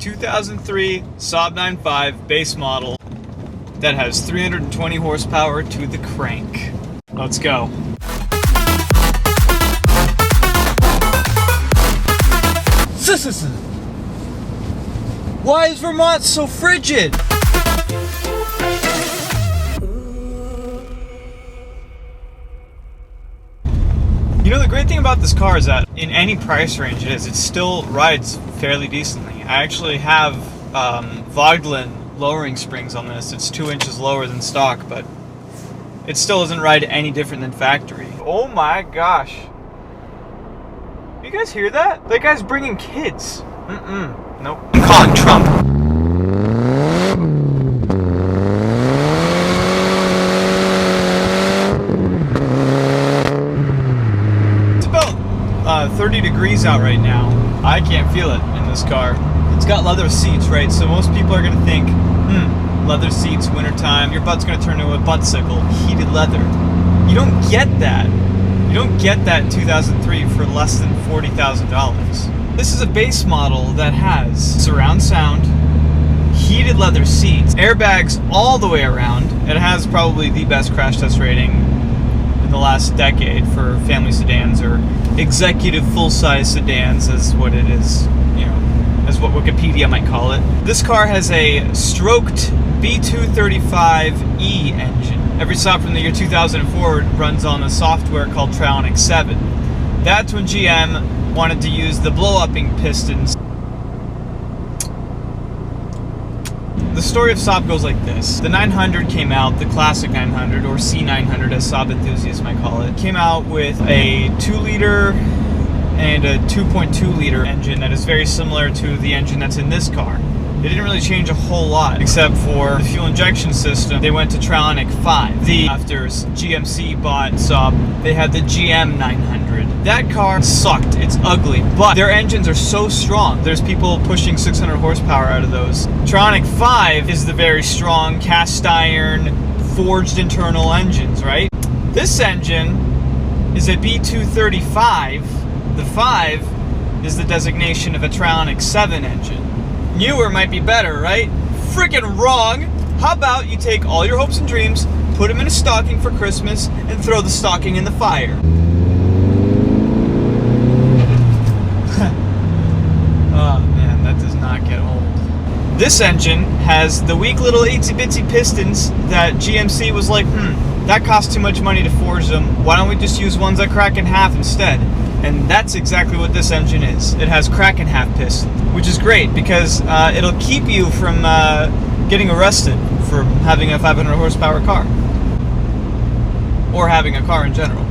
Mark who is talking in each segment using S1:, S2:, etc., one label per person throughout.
S1: 2003 Saab 9.5 base model that has 320 horsepower to the crank. Let's go. Why is Vermont so frigid? You know, the great thing about this car is that in any price range it still rides fairly decently. I actually have Voglin lowering springs on this. It's 2 inches lower than stock, but it still doesn't ride any different than factory. Oh my gosh. You guys hear that? That guy's bringing kids. Nope. I'm calling Trump. It's about 30 degrees out right now. I can't feel it in this car. It's got leather seats, right? So most people are gonna think, leather seats, wintertime, your butt's gonna turn into a buttsicle, heated leather. You don't get that. You don't get that in 2003 for less than $40,000. This is a base model that has surround sound, heated leather seats, airbags all the way around. It has probably the best crash test rating in the last decade for family sedans, or executive full-size sedans is what it is, you know, as what Wikipedia might call it. This car has a stroked B235E engine. Every Saab from the year 2000 forward runs on a software called Trionic 7. That's when GM wanted to use the blow-upping pistons. The story of Saab goes like this. The 900 came out, the classic 900, or C900 as Saab enthusiasts might call it, came out with a 2-liter and a 2.2-liter engine that is very similar to the engine that's in this car. They didn't really change a whole lot, except for the fuel injection system. They went to Trionic 5. After GMC bought Saab, they had the GM 900. That car sucked. It's ugly, but their engines are so strong. There's people pushing 600 horsepower out of those. Trionic 5 is the very strong cast iron, forged internal engines, right? This engine is a B235. The 5 is the designation of a Trionic 7 engine. Newer might be better, right? Freaking wrong! How about you take all your hopes and dreams, put them in a stocking for Christmas, and throw the stocking in the fire? Oh man, that does not get old. This engine has the weak little itsy-bitsy pistons that GMC was like, that costs too much money to forge them. Why don't we just use ones that crack in half instead? And that's exactly what this engine is. It has crack in half pistons, which is great because it'll keep you from getting arrested for having a 500 horsepower car. Or having a car in general.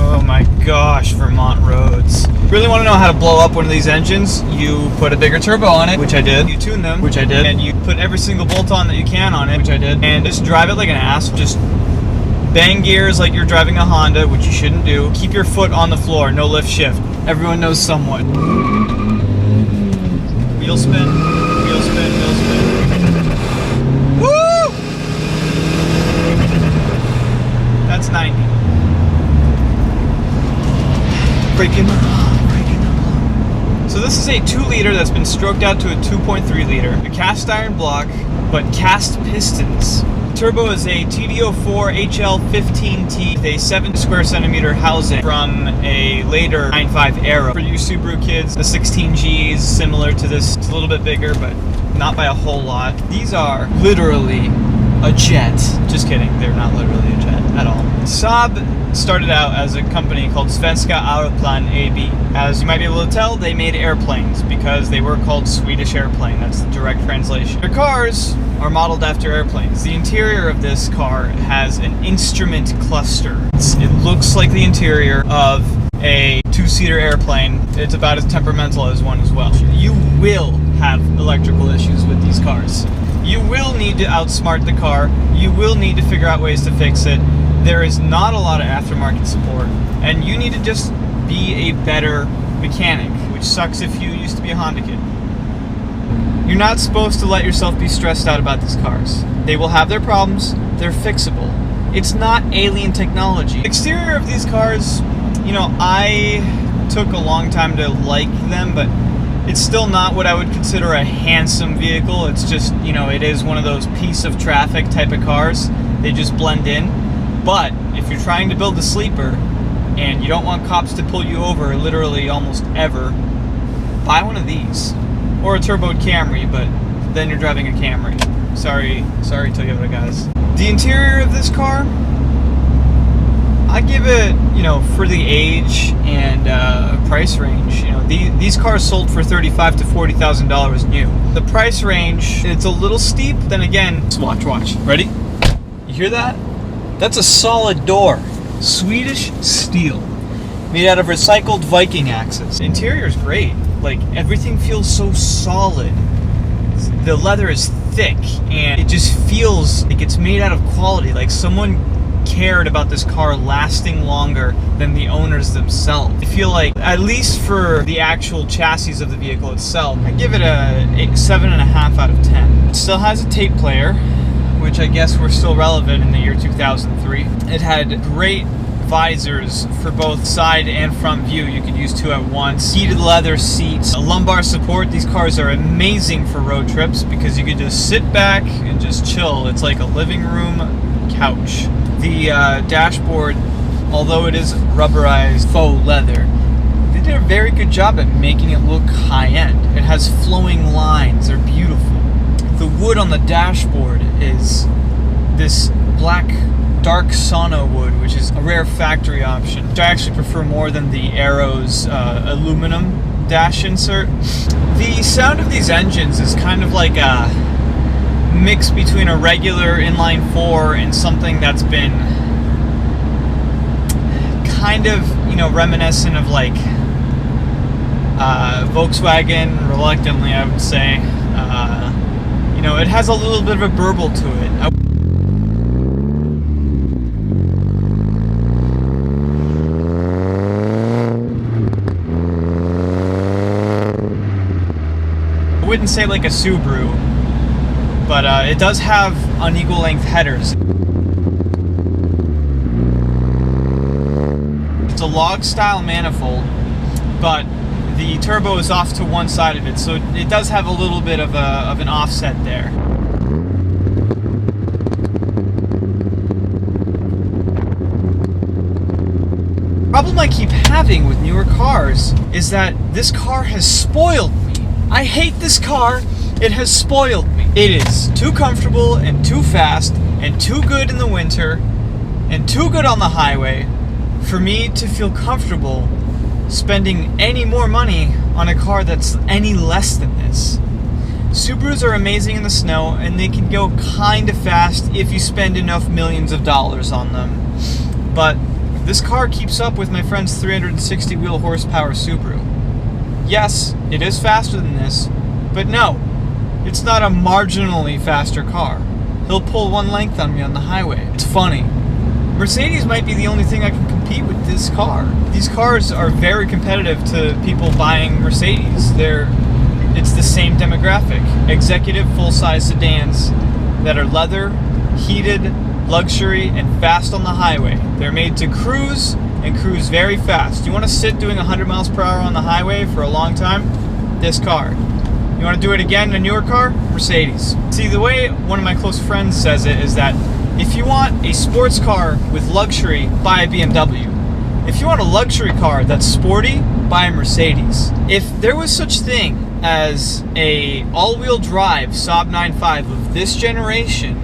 S1: Oh my gosh, Vermont roads. Really want to know how to blow up one of these engines? You put a bigger turbo on it, which I did. You tune them, which I did. And you put every single bolt on that you can on it, which I did. And just drive it like an ass. Just bang gears like you're driving a Honda, which you shouldn't do. Keep your foot on the floor, no lift shift. Everyone knows somewhat. Wheel spin, wheel spin, wheel spin. Woo! That's 90. Breaking the law, breaking the law. So this is a 2-liter that's been stroked out to a 2.3-liter. A cast iron block, but cast pistons. Turbo is a TD04 HL15T with a 7 square centimeter housing from a later 9.5 era. For you Subaru kids, the 16G is similar to this. It's a little bit bigger, but not by a whole lot. These are literally a jet. Just kidding, they're not literally a jet at all. Saab started out as a company called Svenska Aeroplan AB. As you might be able to tell, they made airplanes because they were called Swedish airplane. That's the direct translation. Their cars are modeled after airplanes. The interior of this car has an instrument cluster. It looks like the interior of a 2-seater airplane. It's about as temperamental as one as well. You will have electrical issues with these cars. You will need to outsmart the car. You will need to figure out ways to fix it. There is not a lot of aftermarket support, and you need to just be a better mechanic, which sucks if you used to be a Honda kid. You're not supposed to let yourself be stressed out about these cars. They will have their problems. They're fixable. It's not alien technology. The exterior of these cars, you know, I took a long time to like them, but It's still not what I would consider a handsome vehicle. It's just, you know, it is one of those piece of traffic type of cars. They just blend in. But if you're trying to build a sleeper and you don't want cops to pull you over literally almost ever, buy one of these. Or a turboed Camry, but then you're driving a Camry. Sorry Toyota guys. The interior of this car, I give it, you know, for the age and price range, you know, these cars sold for $35,000 to $40,000 new. The price range, it's a little steep. Then again, watch. Ready? You hear that? That's a solid door. Swedish steel. Made out of recycled Viking axes. The interior is great. Like, everything feels so solid. The leather is thick, and it just feels like it's made out of quality. Like someone cared about this car lasting longer than the owners themselves. I feel like, at least for the actual chassis of the vehicle itself, I give it a 7.5 out of 10. It still has a tape player, which I guess were still relevant in the year 2003. It had great visors for both side and front view. You could use two at once. Heated leather seats, a lumbar support. These cars are amazing for road trips because you could just sit back and just chill. It's like a living room couch. The dashboard, although it is rubberized faux leather, they did a very good job at making it look high-end. It has flowing lines. They're beautiful. The wood on the dashboard is this black dark sauna wood, which is a rare factory option, which I actually prefer more than the Aero's aluminum dash insert. The sound of these engines is kind of like a mix between a regular inline 4 and something that's been kind of, you know, reminiscent of like Volkswagen, reluctantly I would say. You know, it has a little bit of a burble to it. I wouldn't say like a Subaru, but it does have unequal length headers. It's a log style manifold, but the turbo is off to one side of it, so it does have a little bit of an offset there. The problem I keep having with newer cars is that this car has spoiled me. I hate this car. It has spoiled me. It is too comfortable and too fast and too good in the winter and too good on the highway for me to feel comfortable spending any more money on a car that's any less than this. Subarus are amazing in the snow, and they can go kind of fast if you spend enough millions of dollars on them. But this car keeps up with my friend's 360 wheel horsepower Subaru. Yes, it is faster than this, but no, it's not a marginally faster car. He'll pull one length on me on the highway. It's funny. Mercedes might be the only thing I can compete with this car. These cars are very competitive to people buying Mercedes. It's the same demographic. Executive full-size sedans that are leather, heated, luxury, and fast on the highway. They're made to cruise and cruise very fast. You want to sit doing 100 miles per hour on the highway for a long time? This car. You want to do it again in a newer car? Mercedes. See, the way one of my close friends says it is that if you want a sports car with luxury, buy a BMW. If you want a luxury car that's sporty, buy a Mercedes. If there was such thing as a all-wheel drive Saab 9.5 of this generation,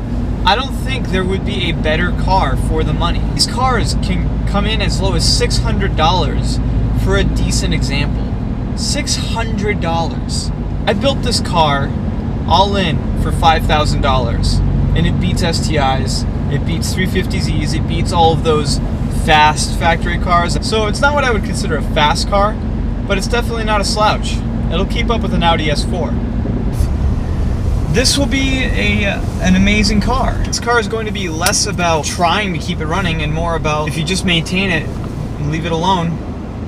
S1: I don't think there would be a better car for the money. These cars can come in as low as $600 for a decent example. $600. I built this car all in for $5,000, and it beats STIs, it beats 350Zs, it beats all of those fast factory cars. So it's not what I would consider a fast car, but it's definitely not a slouch. It'll keep up with an Audi S4. This will be an amazing car. This car is going to be less about trying to keep it running and more about if you just maintain it and leave it alone,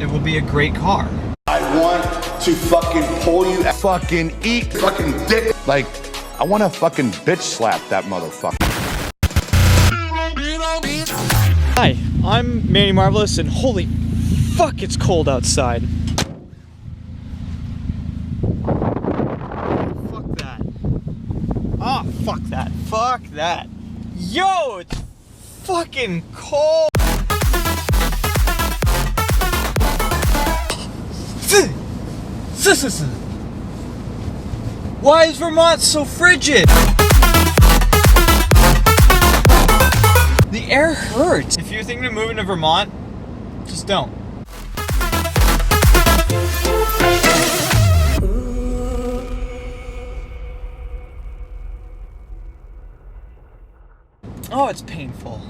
S1: it will be a great car.
S2: I want to fucking pull you, fucking eat fucking dick. Like, I want to fucking bitch slap that motherfucker.
S1: Hi, I'm Manny Marvelous, and holy fuck, it's cold outside. Fuck that. Yo, it's fucking cold. Why is Vermont so frigid? The air hurts. If you're thinking of moving to Vermont, just don't. Oh, it's painful.